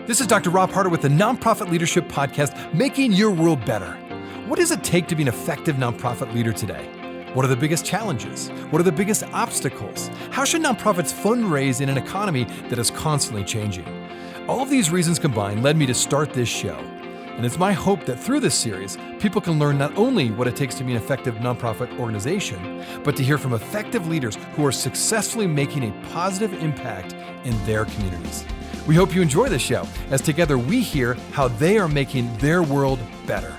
This is Dr. Rob Harder with the Nonprofit Leadership Podcast, Making Your World Better. What does it take to be an effective nonprofit leader today? What are the biggest challenges? What are the biggest obstacles? How should nonprofits fundraise in an economy that is constantly changing? All of these reasons combined led me to start this show. And it's my hope that through this series, people can learn not only what it takes to be an effective nonprofit organization, but to hear from effective leaders who are successfully making a positive impact in their communities. We hope you enjoy this show, as together we hear how they are making their world better.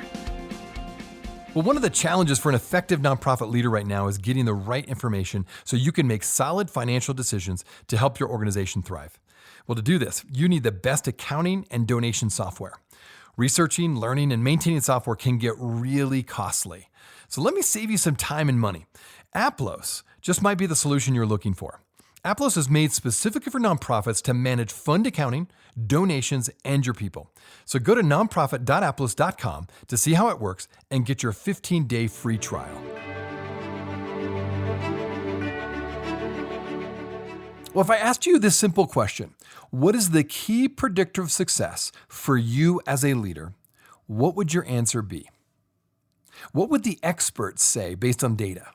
Well, one of the challenges for an effective nonprofit leader right now is getting the right information so you can make solid financial decisions to help your organization thrive. Well, to do this, you need the best accounting and donation software. Researching, learning, and maintaining software can get really costly. So let me save you some time and money. Aplos just might be the solution you're looking for. Aplos is made specifically for nonprofits to manage fund accounting, donations, and your people. So go to nonprofit.aplos.com to see how it works and get your 15-day free trial. Well, if I asked you this simple question, what is the key predictor of success for you as a leader? What would your answer be? What would the experts say based on data?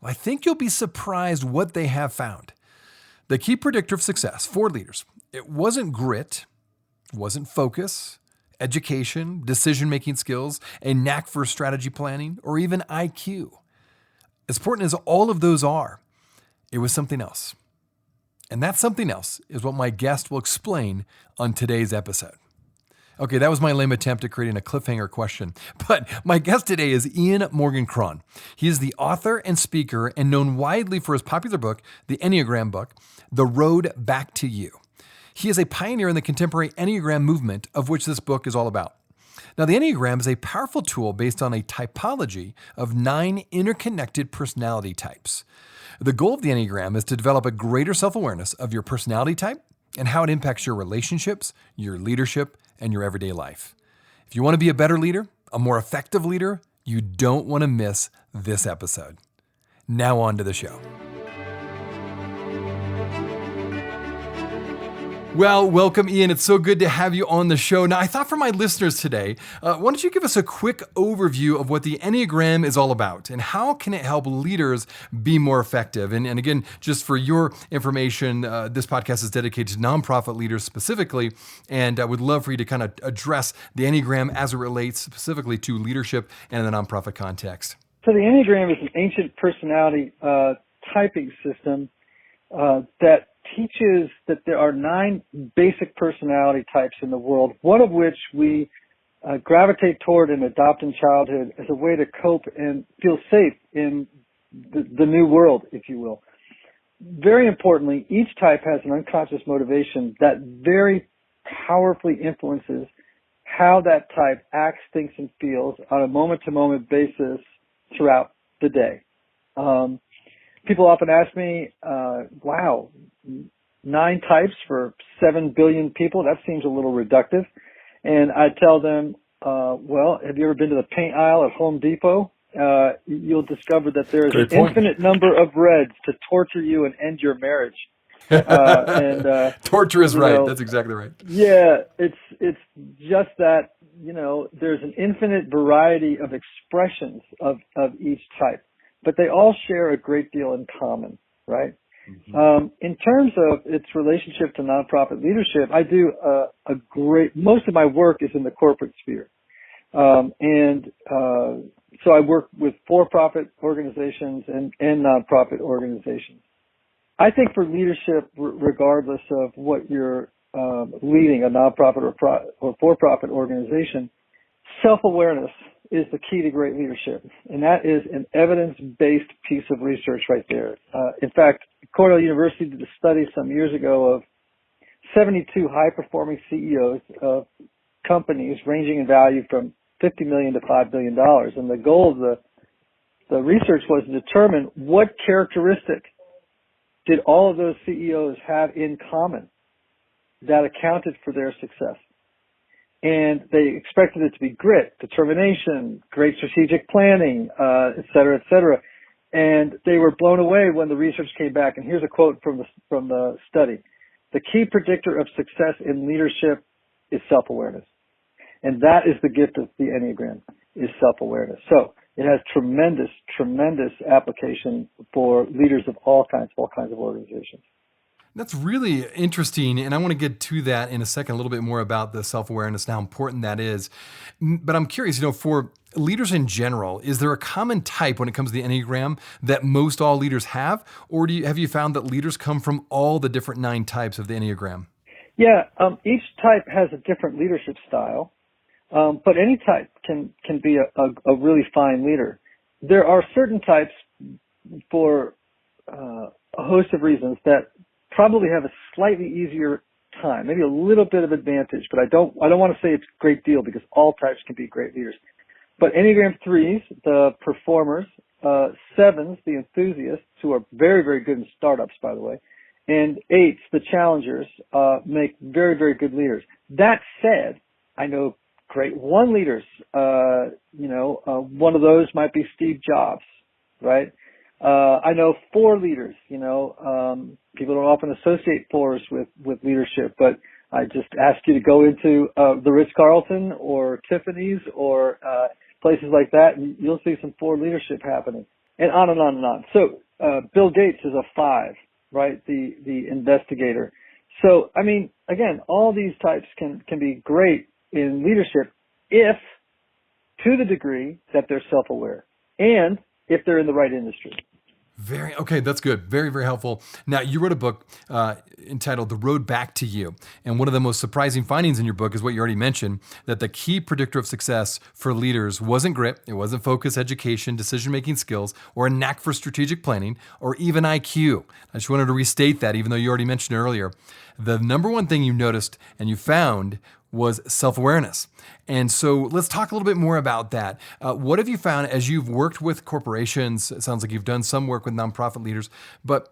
I think you'll be surprised what they have found. The key predictor of success for leaders, it wasn't grit, it wasn't focus, education, decision-making skills, a knack for strategy planning, or even IQ. As important as all of those are, it was something else. And that something else is what my guest will explain on today's episode. Okay, that was my lame attempt at creating a cliffhanger question. But my guest today is Ian Morgan Cron. He is the author and speaker and known widely for his popular book, the Enneagram book, The Road Back to You. He is a pioneer in the contemporary Enneagram movement, of which this book is all about. Now, the Enneagram is a powerful tool based on a typology of 9 interconnected personality types. The goal of the Enneagram is to develop a greater self-awareness of your personality type and how it impacts your relationships, your leadership, and your everyday life. If you want to be a better leader, a more effective leader, you don't want to miss this episode. Now on to the show. Well, welcome, Ian. It's so good to have you on the show. Now, I thought for my listeners today, why don't you give us a quick overview of what the Enneagram is all about and how can it help leaders be more effective? And again, just for your information, this podcast is dedicated to nonprofit leaders specifically, and I would love for you to kind of address the Enneagram as it relates specifically to leadership and in the nonprofit context. So the Enneagram is an ancient personality typing system that teaches that there are 9 basic personality types in the world, one of which we gravitate toward and adopt in childhood as a way to cope and feel safe in the new world, if you will. Very importantly, each type has an unconscious motivation that very powerfully influences how that type acts, thinks, and feels on a moment-to-moment basis throughout the day. People often ask me, wow, 9 types for 7 billion people, that seems a little reductive. And I tell them, well, have you ever been to the paint aisle at Home Depot? You'll discover that there is an infinite number of reds to torture you and end your marriage. Torture is right. That's exactly right. Yeah, it's just that, there's an infinite variety of expressions of each type. But they all share a great deal in common, right? Mm-hmm. In terms of its relationship to nonprofit leadership, I do most of my work is in the corporate sphere. So I work with for-profit organizations and nonprofit organizations. I think for leadership, regardless of what you're leading, a nonprofit or for-profit organization, self-awareness is the key to great leadership, and that is an evidence-based piece of research right there. In fact, Cornell University did a study some years ago of 72 high-performing CEOs of companies ranging in value from $50 million to $5 billion, and the goal of the research was to determine what characteristic did all of those CEOs have in common that accounted for their success. And they expected it to be grit, determination, great strategic planning, et cetera, et cetera. And they were blown away when the research came back. And here's a quote from the study. The key predictor of success in leadership is self-awareness. And that is the gift of the Enneagram, is self-awareness. So it has tremendous, tremendous application for leaders of all kinds of organizations. That's really interesting, and I want to get to that in a second, a little bit more about the self-awareness and how important that is. But I'm curious, for leaders in general, is there a common type when it comes to the Enneagram that most all leaders have? Or have you found that leaders come from all the different 9 types of the Enneagram? Yeah, each type has a different leadership style, but any type can be a really fine leader. There are certain types for a host of reasons that probably have a slightly easier time, maybe a little bit of advantage, but I don't want to say it's a great deal because all types can be great leaders. But Enneagram 3s, the performers, 7s, the enthusiasts, who are very, very good in startups, by the way, and 8s, the challengers, make very, very good leaders. That said, I know great 1 leaders. One of those might be Steve Jobs, right? I know 4 leaders. People don't often associate 4s with leadership, but I just ask you to go into the Ritz-Carlton or Tiffany's or places like that, and you'll see some 4 leadership happening, and on and on and on. So Bill Gates is a 5, right? The investigator. So I mean, again, all these types can be great in leadership if, to the degree that they're self-aware, and if they're in the right industry. Okay, that's good. Very, very helpful. Now, you wrote a book entitled The Road Back to You. And one of the most surprising findings in your book is what you already mentioned, that the key predictor of success for leaders wasn't grit, it wasn't focus, education, decision-making skills, or a knack for strategic planning, or even IQ. I just wanted to restate that, even though you already mentioned it earlier. The number one thing you noticed and you found was self-awareness. And so let's talk a little bit more about that. What have you found as you've worked with corporations? It sounds like you've done some work with nonprofit leaders, but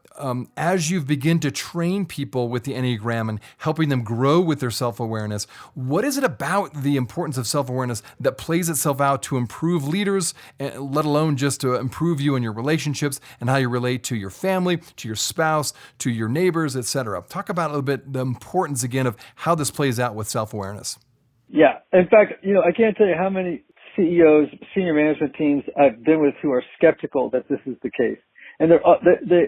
as you've begun to train people with the Enneagram and helping them grow with their self-awareness, what is it about the importance of self-awareness that plays itself out to improve leaders, let alone just to improve you in your relationships and how you relate to your family, to your spouse, to your neighbors, etc.? Talk about a little bit the importance again of how this plays out with self-awareness. Yeah. In fact, I can't tell you how many CEOs, senior management teams I've been with who are skeptical that this is the case. And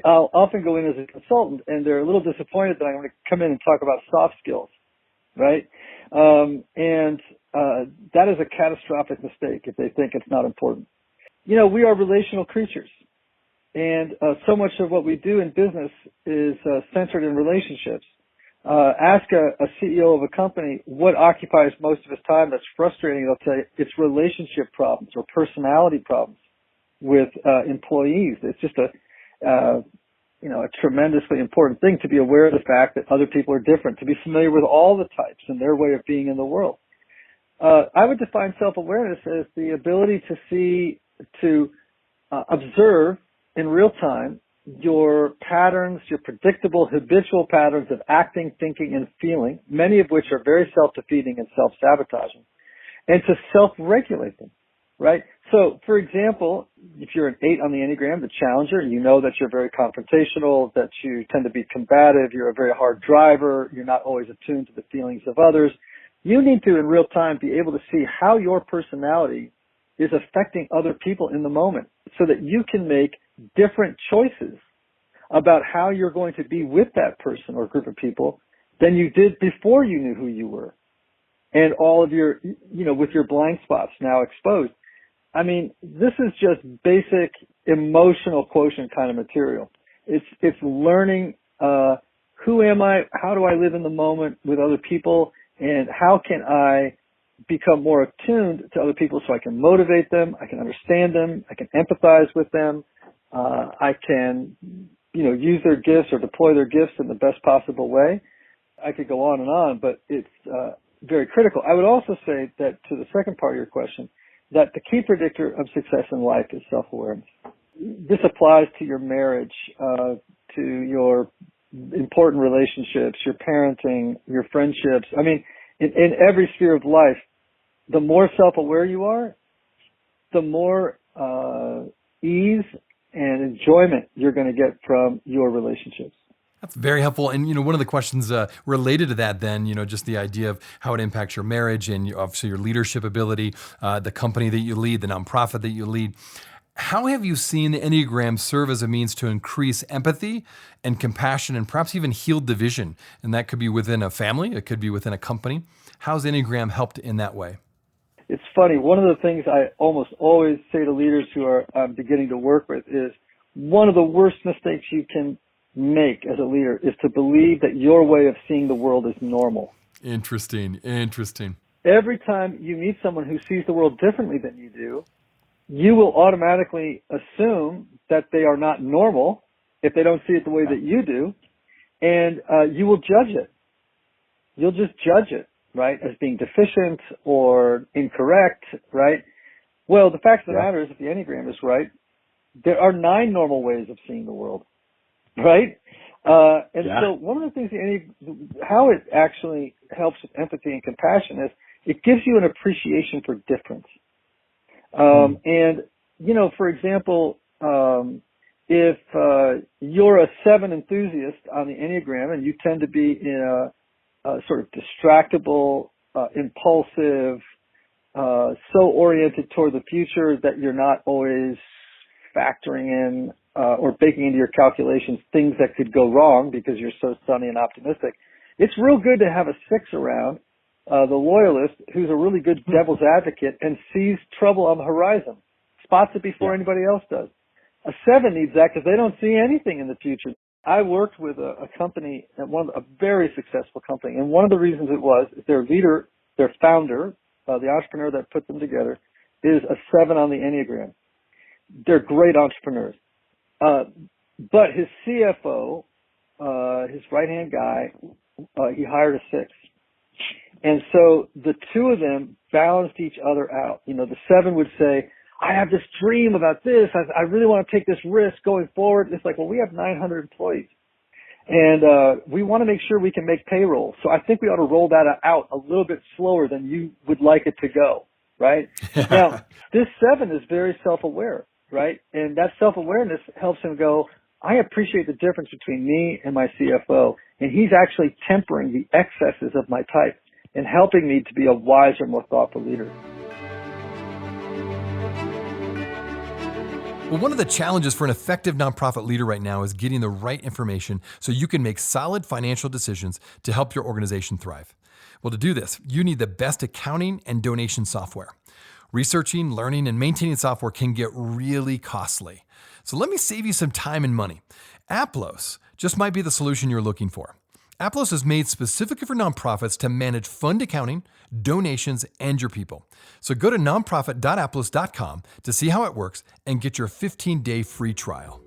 I'll often go in as a consultant and they're a little disappointed that I'm going to come in and talk about soft skills, right? That is a catastrophic mistake if they think it's not important. We are relational creatures. And so much of what we do in business is centered in relationships. Ask a CEO of a company what occupies most of his time that's frustrating. They'll tell you it's relationship problems or personality problems with employees. It's just a tremendously important thing to be aware of the fact that other people are different, to be familiar with all the types and their way of being in the world. I would define self-awareness as the ability to observe in real time your patterns, your predictable habitual patterns of acting, thinking, and feeling, many of which are very self-defeating and self-sabotaging, and to self-regulate them, right? So, for example, if you're an 8 on the Enneagram, the challenger, you know that you're very confrontational, that you tend to be combative, you're a very hard driver, you're not always attuned to the feelings of others. You need to, in real time, be able to see how your personality is affecting other people in the moment so that you can make different choices about how you're going to be with that person or group of people than you did before you knew who you were. And all of your, with your blind spots now exposed. I mean, this is just basic emotional quotient kind of material. It's learning, who am I? How do I live in the moment with other people? And how can I become more attuned to other people so I can motivate them, I can understand them, I can empathize with them, I can, use their gifts or deploy their gifts in the best possible way. I could go on, but it's very critical. I would also say that to the second part of your question, that the key predictor of success in life is self-awareness. This applies to your marriage, to your important relationships, your parenting, your friendships. I mean, in every sphere of life, the more self-aware you are, the more ease and enjoyment you're going to get from your relationships. That's very helpful. And, one of the questions related to that then, just the idea of how it impacts your marriage and obviously your leadership ability, the company that you lead, the nonprofit that you lead. How have you seen the Enneagram serve as a means to increase empathy and compassion and perhaps even heal division? And that could be within a family, it could be within a company. How's Enneagram helped in that way? It's funny. One of the things I almost always say to leaders who are beginning to work with is one of the worst mistakes you can make as a leader is to believe that your way of seeing the world is normal. Interesting. Every time you meet someone who sees the world differently than you do, you will automatically assume that they are not normal if they don't see it the way that you do, and you will judge it. You'll just judge it, right, as being deficient or incorrect, right? Well, the fact of the matter is, if the Enneagram is right, there are 9 normal ways of seeing the world, right? So one of the things, how it actually helps with empathy and compassion is it gives you an appreciation for difference. And, for example, if you're a 7 enthusiast on the Enneagram and you tend to be in a sort of distractible, impulsive, so oriented toward the future that you're not always factoring in or baking into your calculations things that could go wrong because you're so sunny and optimistic, it's real good to have a 6 around, the loyalist, who's a really good devil's advocate and sees trouble on the horizon, spots it before anybody else does. A 7 needs that because they don't see anything in the future. I worked with a company, a very successful company, and one of the reasons it was is their leader, their founder, the entrepreneur that put them together, is a 7 on the Enneagram. They're great entrepreneurs. But his CFO, his right-hand guy, he hired a 6. And so the two of them balanced each other out. The 7 would say, I have this dream about this. I really want to take this risk going forward. It's like, well, we have 900 employees. And we want to make sure we can make payroll. So I think we ought to roll that out a little bit slower than you would like it to go, right? Now, this 7 is very self-aware, right? And that self-awareness helps him go, I appreciate the difference between me and my CFO. And he's actually tempering the excesses of my type and helping me to be a wiser, more thoughtful leader. Well, one of the challenges for an effective nonprofit leader right now is getting the right information so you can make solid financial decisions to help your organization thrive. Well, to do this, you need the best accounting and donation software. Researching, learning, and maintaining software can get really costly. So let me save you some time and money. Aplos just might be the solution you're looking for. Aplos is made specifically for nonprofits to manage fund accounting, donations, and your people. So go to nonprofit.aplos.com to see how it works and get your 15-day free trial.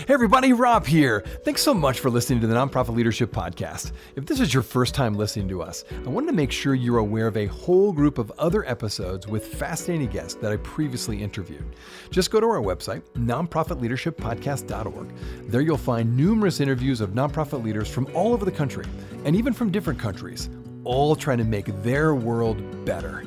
Hey everybody, Rob here. Thanks so much for listening to the Nonprofit Leadership Podcast. If this is your first time listening to us, I wanted to make sure you're aware of a whole group of other episodes with fascinating guests that I previously interviewed. Just go to our website, nonprofitleadershippodcast.org. There you'll find numerous interviews of nonprofit leaders from all over the country, and even from different countries, all trying to make their world better.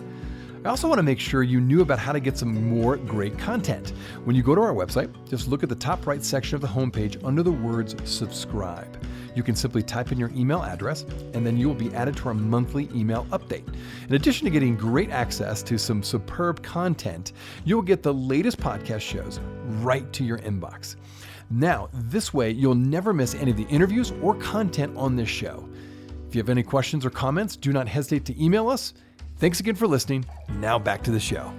I also want to make sure you knew about how to get some more great content. When you go to our website, just look at the top right section of the homepage under the words subscribe. You can simply type in your email address, and then you will be added to our monthly email update. In addition to getting great access to some superb content, you'll get the latest podcast shows right to your inbox. Now, this way, you'll never miss any of the interviews or content on this show. If you have any questions or comments, do not hesitate to email us. Thanks again for listening. Now back to the show.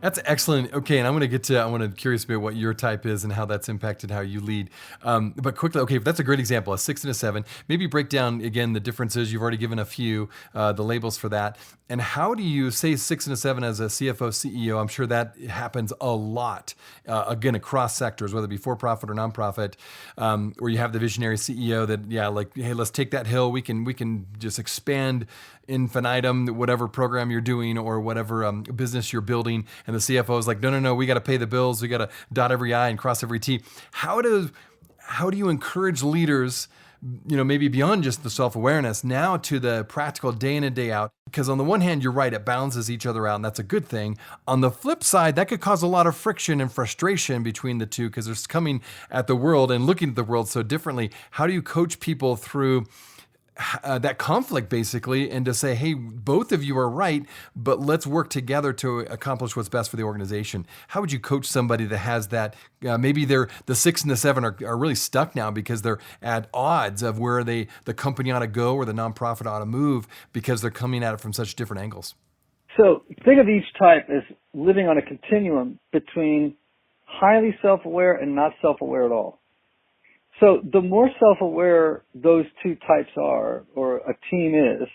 That's excellent. Okay, and I'm curious about what your type is and how that's impacted how you lead. But quickly, okay, that's a great example, a 6 and a 7. Maybe break down again the differences. You've already given a few, the labels for that. And how do you say 6 and a 7 as a CFO, CEO? I'm sure that happens a lot, again, across sectors, whether it be for-profit or nonprofit, where you have the visionary CEO that, hey, let's take that hill. We can just expand infinitum, whatever program you're doing or whatever business you're building. And the CFO is like, no, we got to pay the bills. We got to dot every I and cross every T. How do you encourage leaders maybe beyond just the self-awareness, now to the practical day in and day out. Because on the one hand, you're right, it balances each other out, and that's a good thing. On the flip side, that could cause a lot of friction and frustration between the two, because they're coming at the world and looking at the world so differently. How do you coach people through that conflict, basically, and to say, hey, both of you are right, but let's work together to accomplish what's best for the organization? How would you coach somebody that has that, maybe the 6 and the 7 are really stuck now because they're at odds of where the company ought to go or the nonprofit ought to move because they're coming at it from such different angles? So think of each type as living on a continuum between highly self-aware and not self-aware at all. So the more self-aware those two types are, or a team is,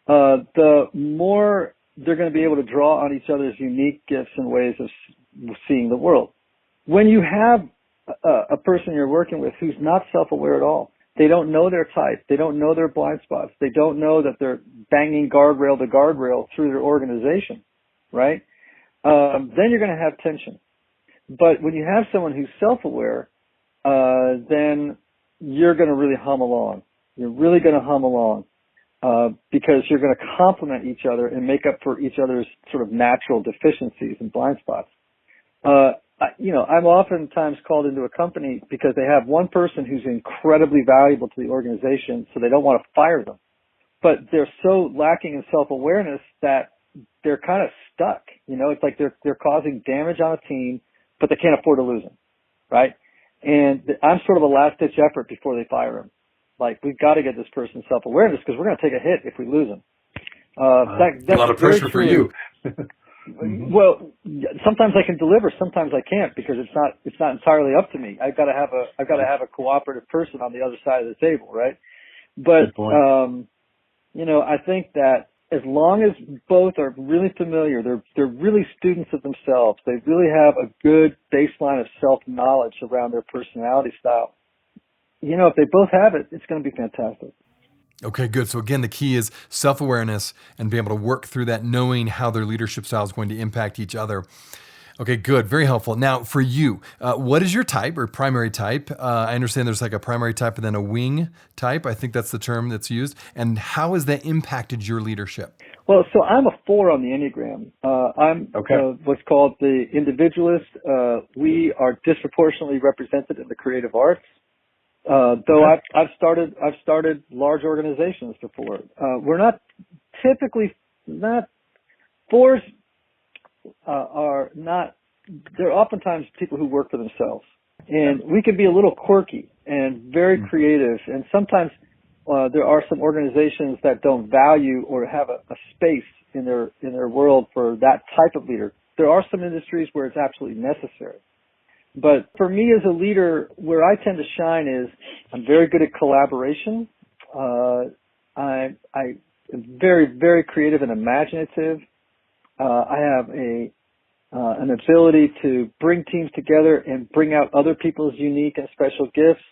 the more they're going to be able to draw on each other's unique gifts and ways of seeing the world. When you have a person you're working with who's not self-aware at all, they don't know their type, they don't know their blind spots, they don't know that they're banging guardrail to guardrail through their organization, right? Then you're going to have tension. But when you have someone who's self-aware, then you're going to really hum along. You're really going to hum along because you're going to complement each other and make up for each other's sort of natural deficiencies and blind spots. I'm oftentimes called into a company because they have one person who's incredibly valuable to the organization, so they don't want to fire them. But they're so lacking in self-awareness that they're kind of stuck. It's like they're causing damage on a team, but they can't afford to lose them, right? And I'm sort of a last-ditch effort before they fire him. Like, we've got to get this person self-awareness because we're going to take a hit if we lose him. That's a lot of pressure for you. Well, sometimes I can deliver, sometimes I can't because it's not entirely up to me. I've got to have a cooperative person on the other side of the table, right? But I think that as long as both are really familiar, they're really students of themselves, they really have a good baseline of self-knowledge around their personality style. If they both have it, it's going to be fantastic. Okay, good. So again, the key is self-awareness and be able to work through that, knowing how their leadership style is going to impact each other. Okay, good. Very helpful. Now, for you, what is your type or primary type? I understand there's like a primary type and then a wing type. I think that's the term that's used. And how has that impacted your leadership? Well, so I'm a 4 on the Enneagram. I'm what's called the individualist. We are disproportionately represented in the creative arts. Though I've started large organizations before. We're not typically not 4s. They're oftentimes people who work for themselves. And we can be a little quirky and very creative. And sometimes there are some organizations that don't value or have a space in their world for that type of leader. There are some industries where it's absolutely necessary. But for me as a leader, where I tend to shine is I'm very good at collaboration. I am very, very creative and imaginative. I have an ability to bring teams together and bring out other people's unique and special gifts.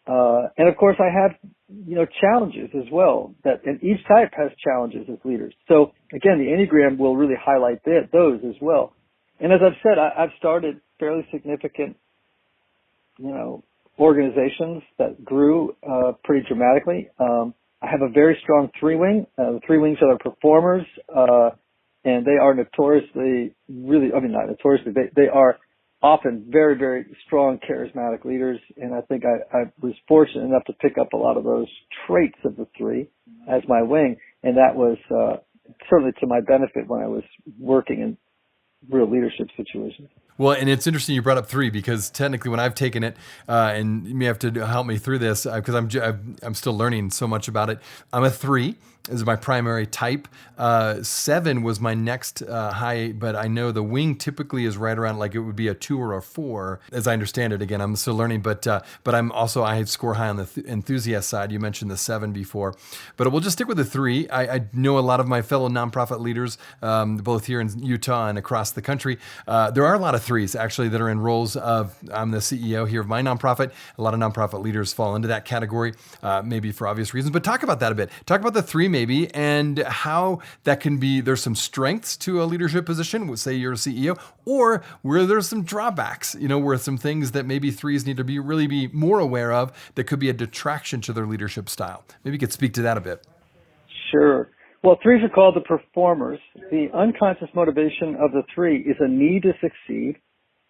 And of course I have, challenges as well, and each type has challenges as leaders. So again, the Enneagram will really highlight those as well. And as I've said, I've started fairly significant, organizations that grew, pretty dramatically. I have a very strong 3-wing. The 3 wings are the performers, and they are notoriously, they are often very, very strong, charismatic leaders. And I think I was fortunate enough to pick up a lot of those traits of the 3 as my wing. And that was, certainly to my benefit when I was working in real leadership situations. Well, and it's interesting you brought up 3 because technically when I've taken it, and you may have to help me through this because I'm still learning so much about it. I'm a 3 is my primary type. 7 was my next high, but I know the wing typically is right around like it would be a 2 or a 4, as I understand it. Again, I'm still learning, but I'm also I score high on the enthusiast side. You mentioned the 7 before, but we'll just stick with the 3. I know a lot of my fellow nonprofit leaders, both here in Utah and across the country. There are a lot of 3s actually that are in roles of I'm the CEO here of my nonprofit. A lot of nonprofit leaders fall into that category, maybe for obvious reasons. But talk about that a bit. Talk about the 3 maybe, and how that can be, there's some strengths to a leadership position, say you're a CEO, or where there's some drawbacks, where some things that maybe threes need to really be more aware of that could be a detraction to their leadership style. Maybe you could speak to that a bit. Sure. Well, threes are called the performers. The unconscious motivation of the three is a need to succeed,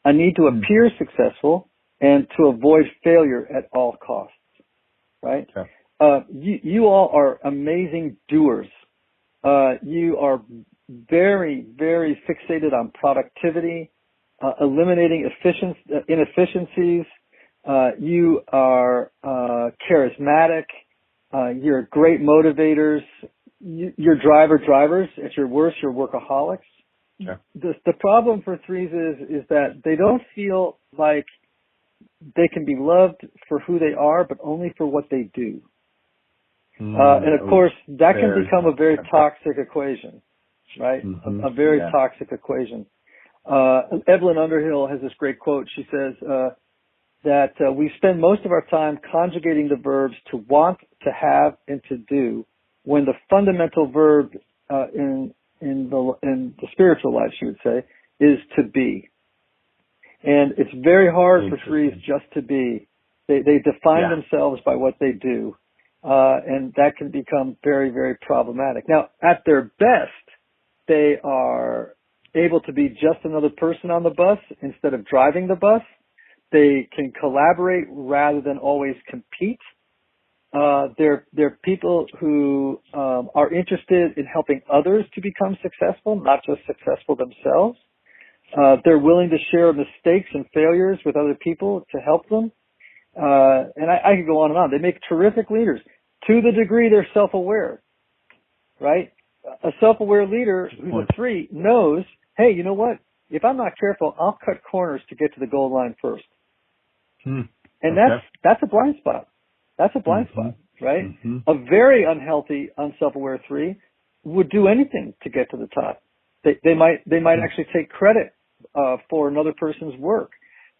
a need to appear successful, and to avoid failure at all costs, right? Okay. You all are amazing doers. You are very, very fixated on productivity, eliminating inefficiencies. You are charismatic. You're great motivators. You're drivers. At your worst, you're workaholics. Yeah. The problem for threes is that they don't feel like they can be loved for who they are, but only for what they do. And of course, that can become a very toxic equation, right? Mm-hmm. A very toxic equation. Evelyn Underhill has this great quote. She says that we spend most of our time conjugating the verbs to want, to have, and to do, when the fundamental verb in the spiritual life, she would say, is to be. And it's very hard for threes just to be. They define themselves by what they do. And that can become very, very problematic. Now, at their best, they are able to be just another person on the bus instead of driving the bus. They can collaborate rather than always compete. They're people who are interested in helping others to become successful, not just successful themselves. They're willing to share mistakes and failures with other people to help them. And I could go on and on. They make terrific leaders to the degree they're self-aware, right? A self-aware leader who's a three knows, hey, you know what? If I'm not careful, I'll cut corners to get to the goal line first. And that's a blind spot. That's a blind spot, right? A very unhealthy, unself-aware three would do anything to get to the top. They might actually take credit for another person's work.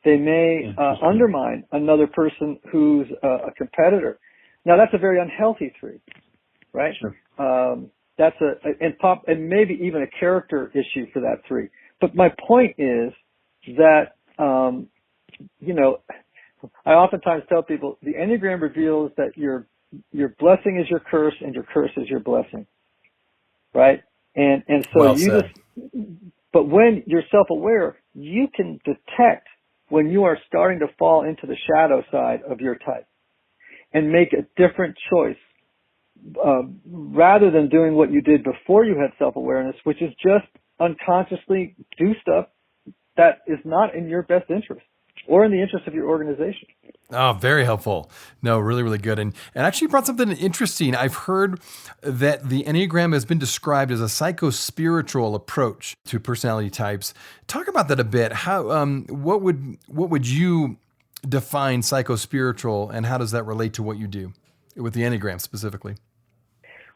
They may undermine another person who's a competitor. Now that's a very unhealthy three, right? Sure. That's and maybe even a character issue for that three. But my point is that I oftentimes tell people the Enneagram reveals that your blessing is your curse and your curse is your blessing, right? And so well you said. But when you're self-aware, you can detect when you are starting to fall into the shadow side of your type and make a different choice rather than doing what you did before you had self-awareness, which is just unconsciously do stuff that is not in your best interest or in the interest of your organization. Oh, very helpful. No, really, really good. And actually brought something interesting. I've heard that the Enneagram has been described as a psycho-spiritual approach to personality types. Talk about that a bit. How, what would you define psycho-spiritual, and how does that relate to what you do with the Enneagram specifically?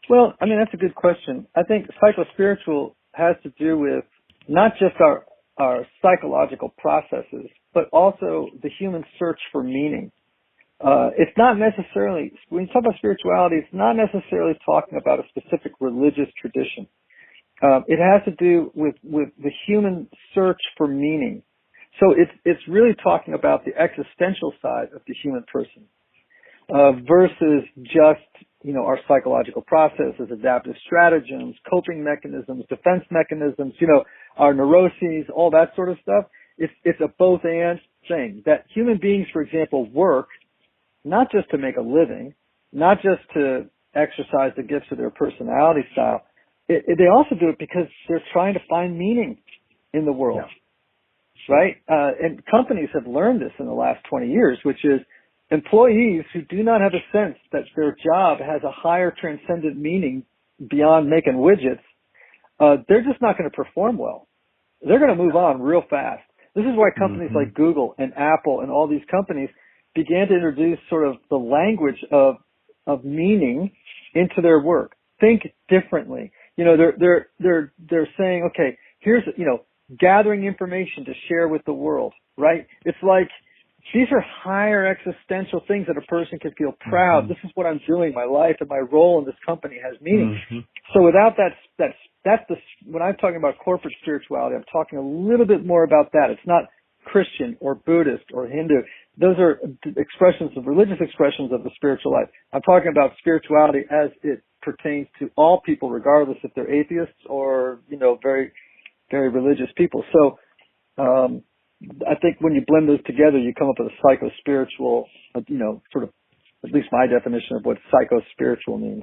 Well, I mean, that's a good question. I think psycho-spiritual has to do with not just our psychological processes, but also the human search for meaning. It's not necessarily, when you talk about spirituality, it's not necessarily talking about a specific religious tradition. It has to do with the human search for meaning. So it's really talking about the existential side of the human person, versus just, our psychological processes, adaptive stratagems, coping mechanisms, defense mechanisms, our neuroses, all that sort of stuff. It's a both and thing. That human beings, for example, work not just to make a living, not just to exercise the gifts of their personality style. They also do it because they're trying to find meaning in the world, right? And companies have learned this in the last 20 years, which is employees who do not have a sense that their job has a higher transcendent meaning beyond making widgets, they're just not going to perform well. They're going to move on real fast. This is why companies like Google and Apple and all these companies began to introduce sort of the language of meaning into their work. Think differently. They're saying, okay, here's, gathering information to share with the world, right? It's like These are higher existential things that a person can feel proud. This is what I'm doing. My life and my role in this company has meaning. So without when I'm talking about corporate spirituality, I'm talking a little bit more about that. It's not Christian or Buddhist or Hindu. Those are religious expressions of the spiritual life. I'm talking about spirituality as it pertains to all people, regardless if they're atheists or, very, very religious people. So, I think when you blend those together, you come up with a psycho-spiritual, sort of, at least my definition of what psycho-spiritual means.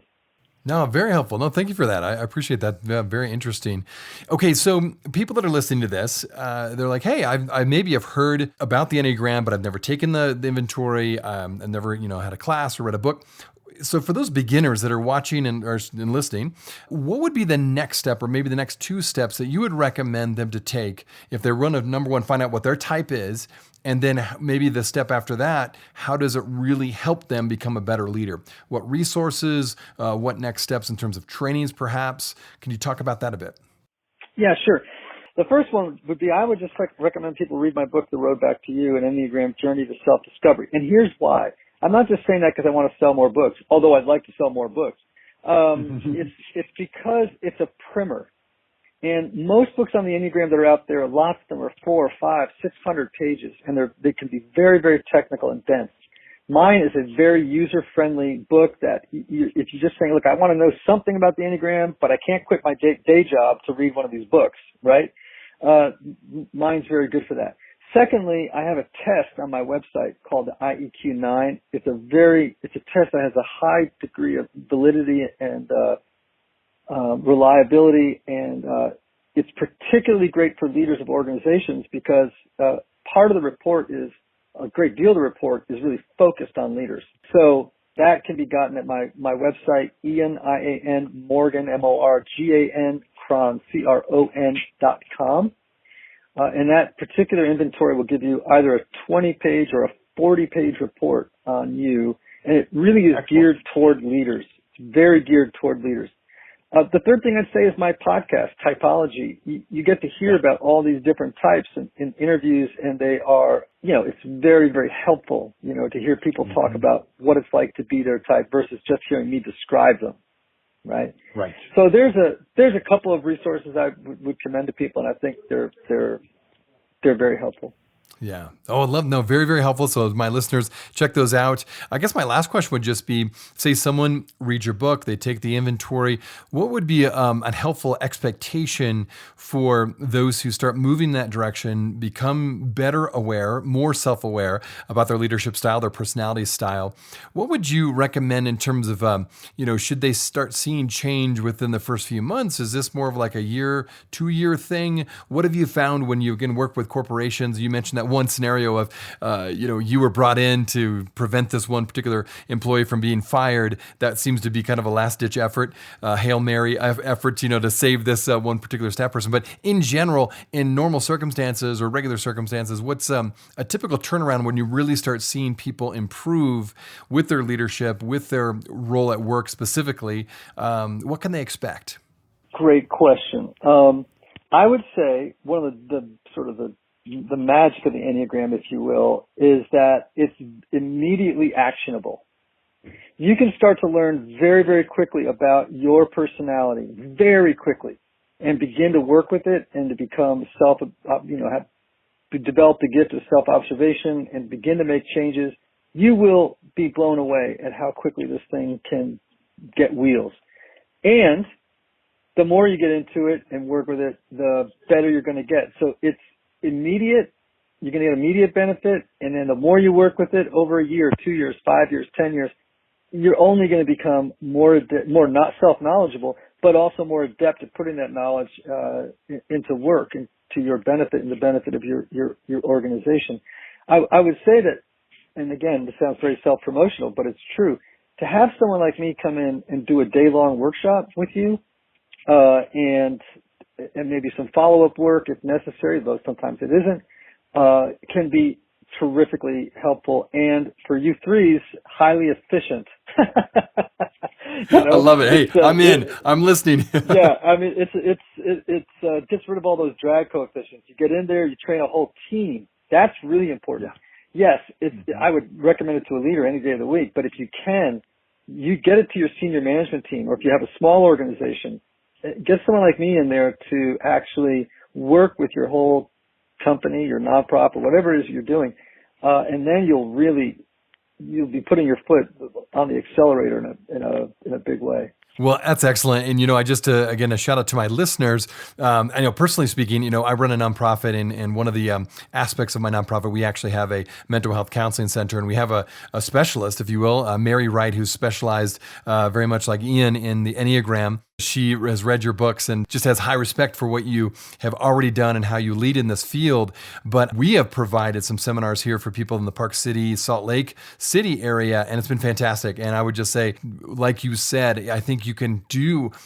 No, very helpful. No, thank you for that. I appreciate that. Very interesting. Okay, so people that are listening to this, they're like, hey, I maybe have heard about the Enneagram, but I've never taken the inventory. I've never, had a class or read a book. So for those beginners that are watching and listening, what would be the next step or maybe the next two steps that you would recommend them to take if they want to, number one, find out what their type is, and then maybe the step after that, how does it really help them become a better leader? What resources, what next steps in terms of trainings perhaps? Can you talk about that a bit? Yeah, sure. The first one would be, I would just recommend people read my book, The Road Back to You, An Enneagram Journey to Self-Discovery. And here's why. I'm not just saying that because I want to sell more books, although I'd like to sell more books. It's because it's a primer. And most books on the Enneagram that are out there, lots of them are 400, 500, 600 pages, and they can be very, very technical and dense. Mine is a very user-friendly book that if you're just saying, look, I want to know something about the Enneagram, but I can't quit my day job to read one of these books, right? Mine's very good for that. Secondly, I have a test on my website called the IEQ-9. It's a test that has a high degree of validity and reliability, and it's particularly great for leaders of organizations because part of the report is a great deal of the report is really focused on leaders. So that can be gotten at my website, Ian, I-A-N, Morgan, M-O-R-G-A-N, Cron, C-R-O-N.com. And that particular inventory will give you either a 20-page or a 40-page report on you. And it really is geared toward leaders. It's very geared toward leaders. The third thing I'd say is my podcast, Typology. You get to hear about all these different types in interviews, and they are, it's very, very helpful, to hear people talk about what it's like to be their type versus just hearing me describe them. Right. So there's a couple of resources I would commend to people, and I think they're very helpful. Yeah. Oh, very, very helpful. So my listeners, check those out. I guess my last question would just be, say someone reads your book, they take the inventory. What would be a helpful expectation for those who start moving in that direction, become better aware, more self-aware about their leadership style, their personality style? What would you recommend in terms of, should they start seeing change within the first few months? Is this more of like a year, 2-year thing? What have you found when you again work with corporations? You mentioned that one scenario of, you were brought in to prevent this one particular employee from being fired. That seems to be kind of a last-ditch effort, Hail Mary effort, to save this one particular staff person. But in general, in normal circumstances or regular circumstances, what's a typical turnaround when you really start seeing people improve with their leadership, with their role at work specifically? What can they expect? Great question. I would say one of the magic of the Enneagram, if you will, is that it's immediately actionable. You can start to learn very, very quickly about your personality, very quickly, and begin to work with it and to become develop the gift of self-observation and begin to make changes. You will be blown away at how quickly this thing can get wheels. And the more you get into it and work with it, the better you're going to get. So it's immediate. You're going to get immediate benefit, and then the more you work with it over a year, 2 years, 5 years, 10 years, you're only going to become more not self-knowledgeable, but also more adept at putting that knowledge into work and to your benefit and the benefit of your organization. I would say that, and again, this sounds very self-promotional, but it's true. To have someone like me come in and do a day-long workshop with you, and maybe some follow-up work if necessary, though sometimes it isn't, can be terrifically helpful, and for you threes, highly efficient. I love it. Hey, I'm in. I'm listening. Yeah, I mean, it's gets rid of all those drag coefficients. You get in there, you train a whole team. That's really important. yes, I would recommend it to a leader any day of the week. But if you can, you get it to your senior management team, or if you have a small organization, get someone like me in there to actually work with your whole company, your nonprofit, whatever it is you're doing, and then you'll be putting your foot on the accelerator in a big way. Well, that's excellent. And, I just, again, a shout out to my listeners. I know personally speaking, I run a nonprofit, and one of the aspects of my nonprofit, we actually have a mental health counseling center, and we have a specialist, if you will, Mary Wright, who's specialized very much like Ian in the Enneagram. She has read your books and just has high respect for what you have already done and how you lead in this field. But we have provided some seminars here for people in the Park City, Salt Lake City area, and it's been fantastic. And I would just say, like you said, I think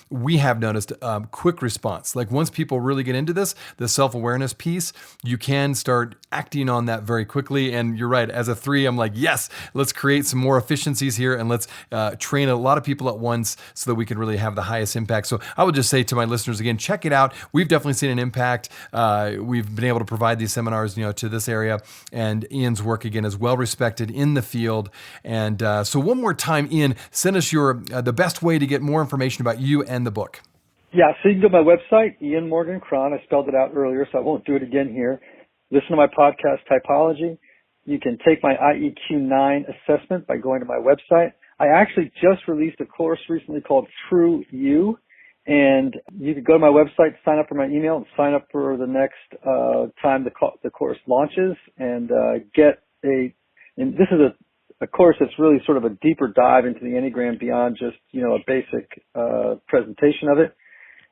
we have noticed quick response. Like once people really get into this, the self-awareness piece, you can start acting on that very quickly. And you're right, as a 3, I'm like, yes, let's create some more efficiencies here, and let's train a lot of people at once so that we can really have the highest impact. So I would just say to my listeners, again, check it out. We've definitely seen an impact. We've been able to provide these seminars, to this area, and Ian's work, again, is well respected in the field. And so one more time, Ian, send us the best way to get more information about you and the book. Yeah, so you can go to my website, Ian Morgan Cron. I spelled it out earlier, so I won't do it again here. Listen to my podcast, Typology. You can take my IEQ9 assessment by going to my website. I actually just released a course recently called True You, and you can go to my website, sign up for my email, and sign up for the next time the course launches, and and this is a course that's really sort of a deeper dive into the Enneagram beyond just, a basic presentation of it.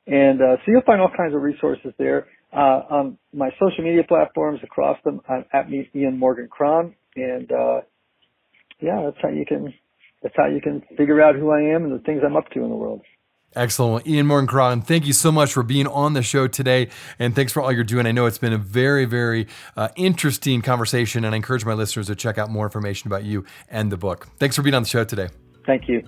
And so you'll find all kinds of resources there. On my social media platforms, across them, I'm at Ian Morgan Cron, and that's how you can figure out who I am and the things I'm up to in the world. Excellent. Well, Ian Morgan Cron, thank you so much for being on the show today, and thanks for all you're doing. I know it's been a very, very interesting conversation, and I encourage my listeners to check out more information about you and the book. Thanks for being on the show today. Thank you.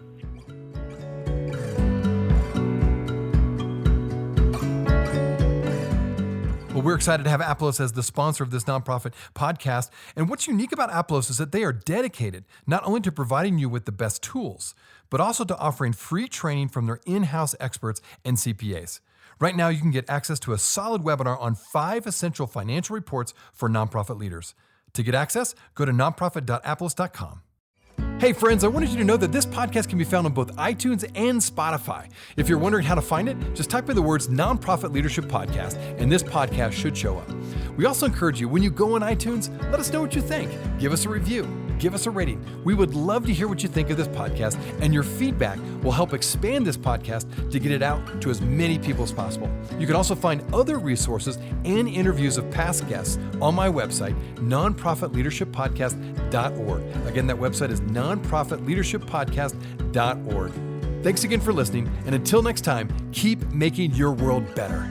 Well, we're excited to have Aplos as the sponsor of this nonprofit podcast. And what's unique about Aplos is that they are dedicated not only to providing you with the best tools, but also to offering free training from their in-house experts and CPAs. Right now, you can get access to a solid webinar on 5 essential financial reports for nonprofit leaders. To get access, go to nonprofit.aplos.com. Hey friends, I wanted you to know that this podcast can be found on both iTunes and Spotify. If you're wondering how to find it, just type in the words Nonprofit Leadership Podcast, and this podcast should show up. We also encourage you, when you go on iTunes, let us know what you think. Give us a review. Give us a rating. We would love to hear what you think of this podcast, and your feedback will help expand this podcast to get it out to as many people as possible. You can also find other resources and interviews of past guests on my website, nonprofitleadershippodcast.org. Again, that website is nonprofitleadershippodcast.org. Thanks again for listening, and until next time, keep making your world better.